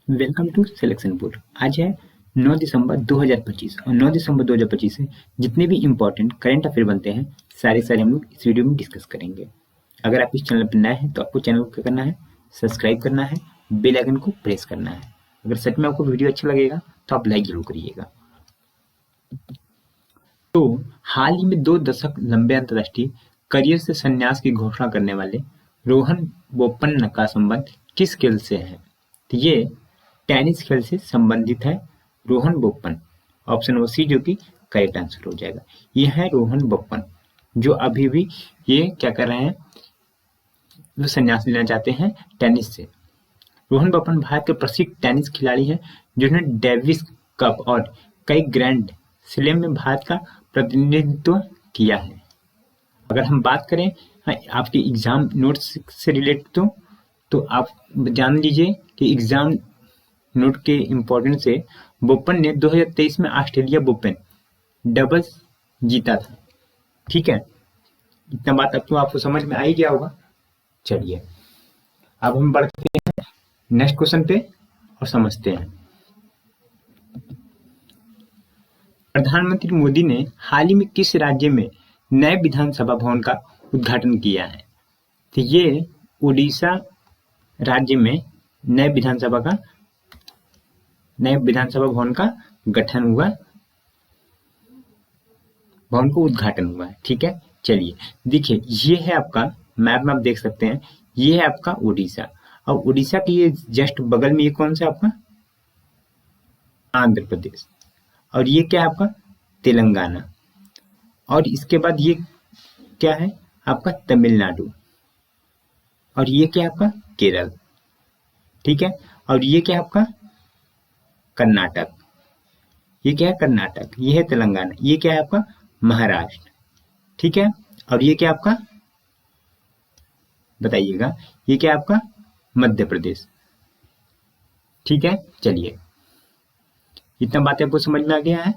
Welcome to selection board. आज है 9 दिसंबर 2025 और 9 दिसंबर 2025 से जितने भी इंपॉर्टेंट करंट अफेयर बनते हैं सारे हम लोग इस वीडियो में डिस्कस करेंगे। अगर आप इस चैनल पर नए हैं तो आपको चैनल को क्या करना है, सब्सक्राइब करना है, बेल आइकन को प्रेस करना है। अगर सच में आपको वीडियो अच्छा लगेगा तो आप लाइक जरूर करिएगा। तो हाल ही में 2 दशक लंबे अंतर्राष्ट्रीय करियर से संन्यास की घोषणा करने वाले रोहन बोपन्ना का संबंध किस खेल से है? तो ये टेनिस खेल से संबंधित है। रोहन बोपन, ऑप्शन नंबर सी जो कि करेक्ट आंसर हो जाएगा। ये है रोहन बोपन जो अभी भी ये क्या कर रहे हैं, वो संन्यास लेना चाहते हैं टेनिस से। रोहन बोपन भारत के प्रसिद्ध टेनिस खिलाड़ी हैं जिन्होंने डेविस कप और कई ग्रैंड स्लैम में भारत का प्रतिनिधित्व किया है। अगर हम बात करें आपके एग्जाम नोट्स से रिलेटेड तो आप जान लीजिए कि एग्जाम नोट के इम्पोर्टेंस से बोपन ने 2023 में ऑस्ट्रेलिया ओपन डबल्स जीता था। ठीक है, इतना बात अब तो आपको समझ में आ ही गया होगा। चलिए अब हम बढ़ते हैं नेक्स्ट क्वेश्चन पे और समझते हैं। प्रधानमंत्री मोदी ने हाल ही में किस राज्य में नए विधानसभा भवन का उद्घाटन किया है? तो ये उड़ीसा राज्य में नए विधानसभा भवन का गठन हुआ, भवन को उद्घाटन हुआ है। ठीक है, चलिए देखिए ये है आपका मैप में, आप देख सकते हैं ये है आपका उड़ीसा और उड़ीसा के ये जस्ट बगल में ये कौन सा आपका आंध्र प्रदेश और ये क्या है आपका तेलंगाना और इसके बाद ये क्या है आपका तमिलनाडु और ये क्या है आपका केरल। ठीक है, और ये क्या है आपका कर्नाटक, ये क्या है कर्नाटक, ये है तेलंगाना, ये क्या है आपका महाराष्ट्र। ठीक है, और ये क्या आपका बताइएगा, ये क्या आपका मध्य प्रदेश। ठीक है, चलिए इतना बात आपको समझ में आ गया है।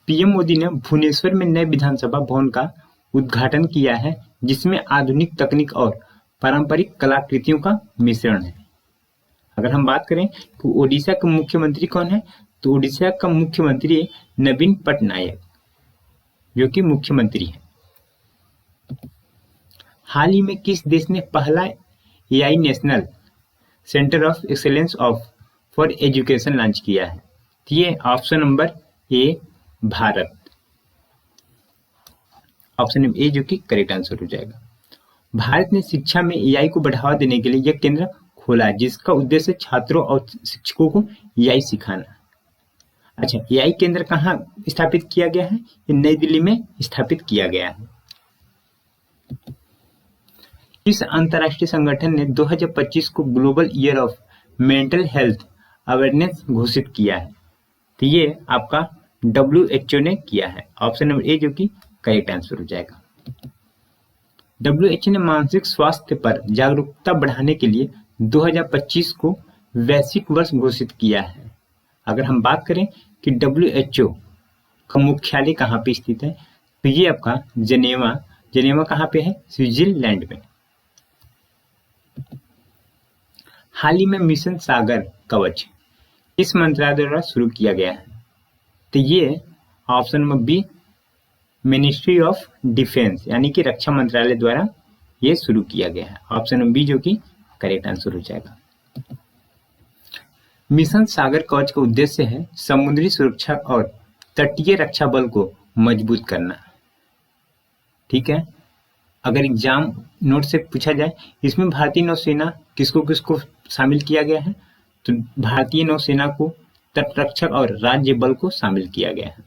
पीएम मोदी ने भुवनेश्वर में नए विधानसभा भवन का उद्घाटन किया है जिसमें आधुनिक तकनीक और पारंपरिक कलाकृतियों का मिश्रण है। अगर हम बात करें तो ओडिशा के मुख्यमंत्री कौन है, तो ओडिशा का मुख्यमंत्री नवीन पटनायक जो कि मुख्यमंत्री है। हाल ही में किस देश ने पहला AI national centre of excellence for education launch किया है? तो ये option number A Bharat, option number A जो कि करेक्ट आंसर हो जाएगा। भारत ने शिक्षा में एआई को बढ़ावा देने के लिए यह केंद्र खोला जिसका उद्देश्य छात्रों और शिक्षकों को एआई सिखाना। अच्छा, एआई केंद्र कहाँ स्थापित किया गया है? ये नई दिल्ली में स्थापित किया गया है। इस अंतर्राष्ट्रीय संगठन ने 2025 को global year of mental health awareness घोषित किया है? तो ये आपका WHO ने किया है, ऑप्शन नंबर ए जो कि करेक्ट आंसर हो जाएगा। WHO ने मानसिक स्वास्थ्य पर जागरूकता बढ़ाने के लिए 2025 को वैश्विक वर्ष घोषित किया है। अगर हम बात करें कि WHO का मुख्यालय कहाँ पे स्थित है, तो ये आपका जेनेवा कहाँ पे है? स्विट्जरलैंड में। हाल ही में मिशन सागर कवच किस मंत्रालय द्वारा शुरू किया गया है? तो ये option number B ministry of defence यानी कि रक्षा मंत्रालय द्वारा ये शुरू किया गया है, ऑप्शन नंबर बी जो कि करेक्ट आंसर हो जाएगा। मिशन सागर कवच का उद्देश्य है समुद्री सुरक्षा और तटीय रक्षा बल को मजबूत करना। ठीक है, अगर एग्जाम नोट से पूछा जाए इसमें भारतीय नौसेना किसको किसको शामिल किया गया है, तो भारतीय नौसेना को, तटरक्षक और राज्य बल को शामिल किया गया है।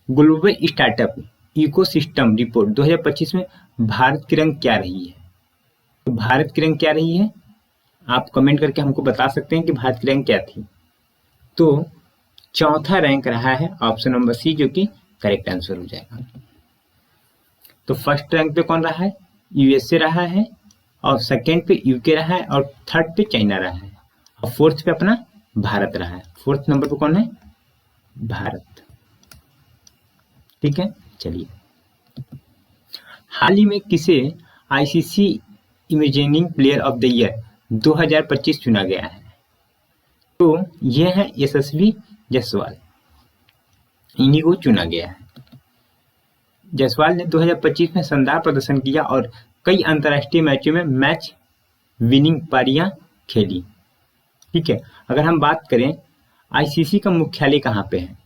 ग्लोबल स्टार्टअप इकोसिस्टम रिपोर्ट 2025 में भारत की रैंक क्या रही है? तो भारत की रैंक क्या रही है, आप कमेंट करके हमको बता सकते हैं कि भारत की रैंक क्या थी। तो चौथा रैंक रहा है, ऑप्शन नंबर सी जो कि करेक्ट आंसर हो जाएगा। तो फर्स्ट रैंक पे कौन रहा है? यूएसए रहा है और सेकंड पे यूके रहा है और थर्ड पे चाइना रहा है और फोर्थ पे अपना भारत रहा है। फोर्थ नंबर पे कौन है? भारत। ठीक है, चलिए हाल ही में किसे ICC imagining player of the year 2025 चुना गया है। तो ये है यशस्वी जायसवाल, इन्हीं को चुना गया है। जायसवाल ने 2025 में शानदार प्रदर्शन किया और कई अंतर्राष्ट्रीय मैचों में मैच विनिंग पारियां खेली। ठीक है, अगर हम बात करें आईसीसी का मुख्यालय कहाँ पे है,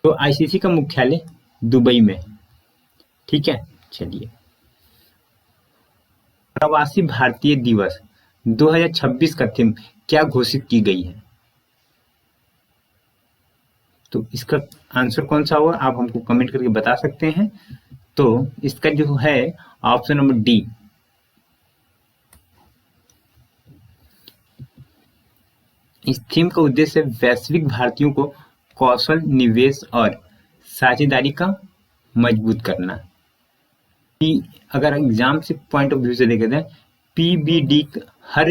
तो आईसीसी का मुख्यालय दुबई में है। ठीक है, चलिए प्रवासी भारतीय दिवस 2026 का थीम क्या घोषित की गई है, तो इसका आंसर कौन सा होगा आप हमको कमेंट करके बता सकते हैं। तो इसका जो है ऑप्शन नंबर डी, इस थीम का उद्देश्य वैश्विक भारतीयों को कौशल निवेश और साझेदारी का मजबूत करना। अगर एग्जाम से पॉइंट ऑफ व्यू से देखे जाए, पीबीडी हर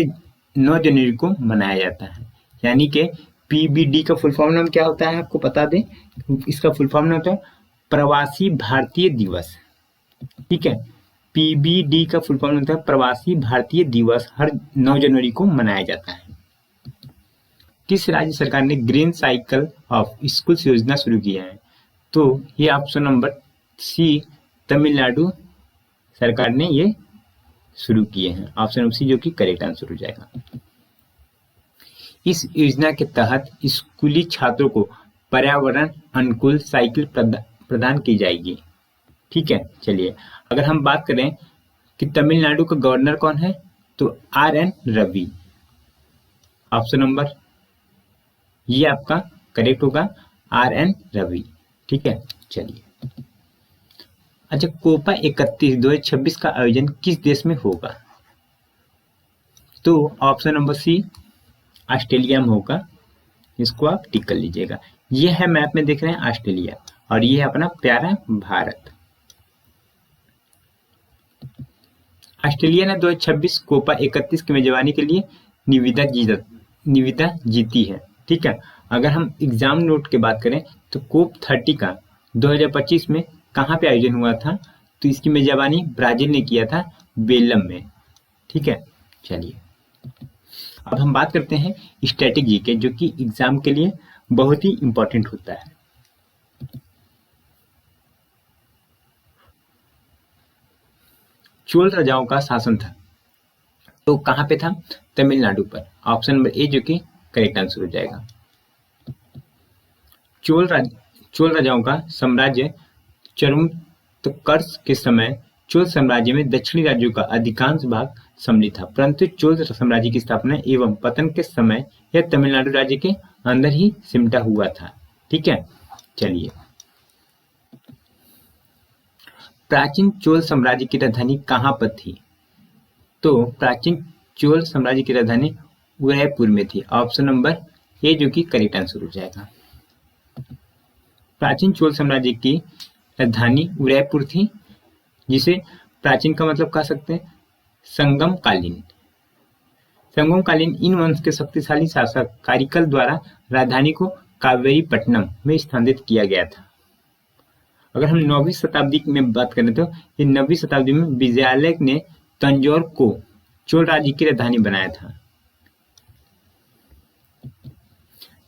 9 जनवरी को मनाया जाता है। यानी कि पीबीडी का फुल फॉर्म नाम क्या होता है आपको बता दें, इसका फुल फॉर्म नाम होता है प्रवासी भारतीय दिवस। ठीक है, पीबीडी का फुल फॉर्म होता है प्रवासी भारतीय दिवस, हर 9 जनवरी को मनाया जाता है। किस राज्य सरकार ने ग्रीन साइकिल ऑफ स्कूल्स योजना शुरू किया है, तो ये ऑप्शन नंबर सी, तमिलनाडु सरकार ने ये शुरू किए हैं। ऑप्शन नंबर सी जो कि करेक्ट आंसर हो जाएगा। इस योजना के तहत स्कूली छात्रों को पर्यावरण अनुकूल साइकिल प्रदान की जाएगी। ठीक है, चलिए अगर हम बात करें कि तमिलनाडु का गवर्नर कौन है, तो आर.एन. रवि। ऑप्शन नंबर ये आपका करेक्ट होगा, आर.एन. रवि। ठीक है, चलिए अच्छा, कोपा 31 2026 का आयोजन किस देश में होगा, तो ऑप्शन नंबर सी ऑस्ट्रेलिया में होगा। इसको आप टिक कर लीजिएगा। ये है मैप में देख रहे हैं ऑस्ट्रेलिया, और ये है अपना प्यारा भारत। ऑस्ट्रेलिया ने 2026 कोपा 31 की मेजबानी के लिए निविदा जीती है। ठीक है, अगर हम एग्जाम नोट की बात करें तो कोप 30 का 2025 में कहाँ पे आयोजन हुआ था, तो इसकी मेजबानी ब्राजील ने किया था, बेलम में। ठीक है, चलिए अब हम बात करते हैं स्टैटिक जीके, जो कि एग्जाम के लिए बहुत ही इंपॉर्टेंट होता है। चोल राजाओं का शासन था, तो कहाँ पे था, तमिलनाडु पर। ऑप्शन नंबर ए जो कि करेक्ट आंसर हो जाएगा। चोल राजाओं का साम्राज्य चरमोत्कर्ष के समय चोल साम्राज्य में दक्षिणी राज्यों का अधिकांश भाग सम्मिलित था, परंतु चोल साम्राज्य की स्थापना एवं पतन के समय यह तमिलनाडु राज्य के अंदर ही सिमटा हुआ था। ठीक है, चलिए प्राचीन चोल साम्राज्य की राजधानी कहाँ पर थी, तो प्राचीन चोल साम्राज्य की राजधानी उदयपुर में थी। ऑप्शन नंबर ए जो कि करेक्ट आंसर हो जाएगा। प्राचीन चोल साम्राज्य की राजधानी उदयपुर थी, जिसे प्राचीन का मतलब कह सकते हैं संगमकालीन। इन वंश के शक्तिशाली शासक कारिकल द्वारा राजधानी को कावेरीपट्टनम में स्थानांतरित किया गया था। अगर हम 9वीं शताब्दी में बात करें तो ये 9वीं शताब्दी में विजयालय ने तंजौर को चोल राज्य की राजधानी बनाया था।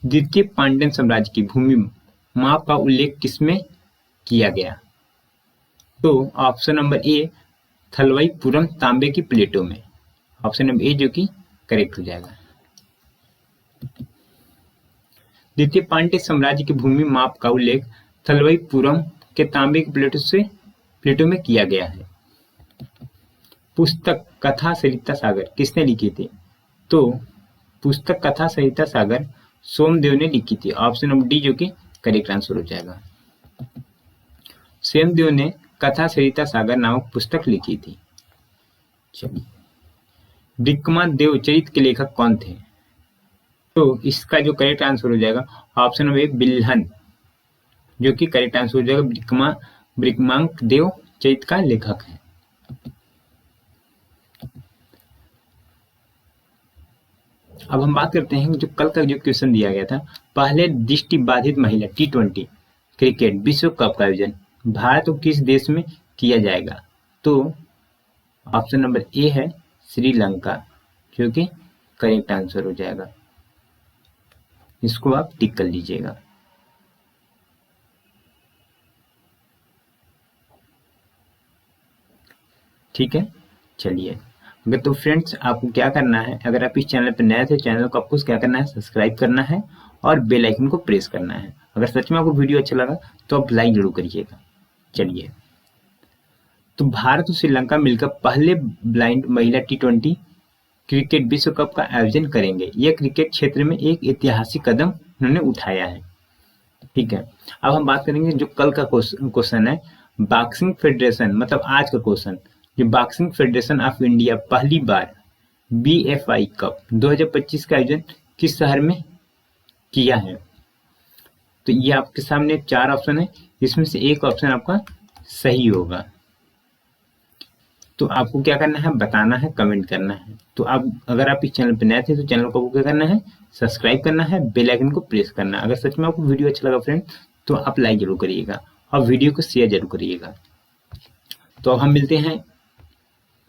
द्वितीय पांड्यन साम्राज्य की भूमि माप का उल्लेख किसमें किया गया, तो ऑप्शन नंबर ए थलवाईपुरम तांबे की प्लेटों में। ऑप्शन नंबर ए जो कि करेक्ट हो जाएगा। द्वितीय पांड्य साम्राज्य की भूमि माप का उल्लेख थलवाईपुरम के तांबे की प्लेटों में किया गया है। पुस्तक कथा सरिता सागर किसने लिखी थी, तो पुस्तक कथा सरिता सागर सोमदेव ने लिखी थी। ऑप्शन नंबर डी जो कि करेक्ट आंसर हो जाएगा। सोमदेव ने कथा सरिता सागर नामक पुस्तक लिखी थी। चलिए विक्रमादेव चरित के लेखक कौन थे, तो इसका जो करेक्ट आंसर हो जाएगा ऑप्शन नंबर ए बिल्हन, जो कि करेक्ट आंसर हो जाएगा। विक्रमांकदेव चरित का लेखक है। अब हम बात करते हैं जो कल का जो क्वेश्चन दिया गया था, पहले दृष्टि बाधित महिला T20 क्रिकेट विश्व कप का आयोजन भारत और किस देश में किया जाएगा, तो ऑप्शन नंबर ए है श्रीलंका, जो कि करेक्ट आंसर हो जाएगा। इसको आप टिक कर लीजिएगा। ठीक है, चलिए। अगर तो फ्रेंड्स आपको क्या करना है, अगर आप इस चैनल पर नए थे, चैनल को आपको क्या करना है, सब्सक्राइब करना है और बेल आइकन को प्रेस करना है। अगर सच में आपको वीडियो अच्छा लगा तो आप लाइक जरूर करिएगा। चलिए, तो भारत और श्रीलंका मिलकर पहले ब्लाइंड महिला T20 क्रिकेट विश्व कप का आयोजन करेंगे। यह क्रिकेट क्षेत्र में एक ऐतिहासिक कदम उन्होंने उठाया है। ठीक है, अब हम बात करेंगे जो कल का क्वेश्चन है, बॉक्सिंग फेडरेशन, मतलब आज का क्वेश्चन, जो बॉक्सिंग फेडरेशन ऑफ इंडिया पहली बार BFI कप 2025 का आयोजन किस शहर में किया है? तो ये आपके सामने 4 ऑप्शन है, इसमें से एक ऑप्शन आपका सही होगा। तो आपको क्या करना है, बताना है, कमेंट करना है। तो आप अगर आप इस चैनल पर नए थे तो चैनल को क्या करना है, सब्सक्राइब करना है, बेल आइकन को प्रेस करना है। अगर सच में आपको वीडियो अच्छा लगा फ्रेंड तो आप लाइक जरूर करिएगा और वीडियो को शेयर जरूर करिएगा। तो अब हम मिलते हैं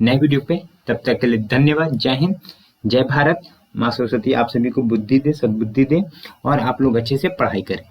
नए वीडियो पे, तब तक के लिए धन्यवाद। जय हिंद, जय भारत। माँ सरस्वती आप सभी को बुद्धि दे, सद्बुद्धि दे और आप लोग अच्छे से पढ़ाई करें।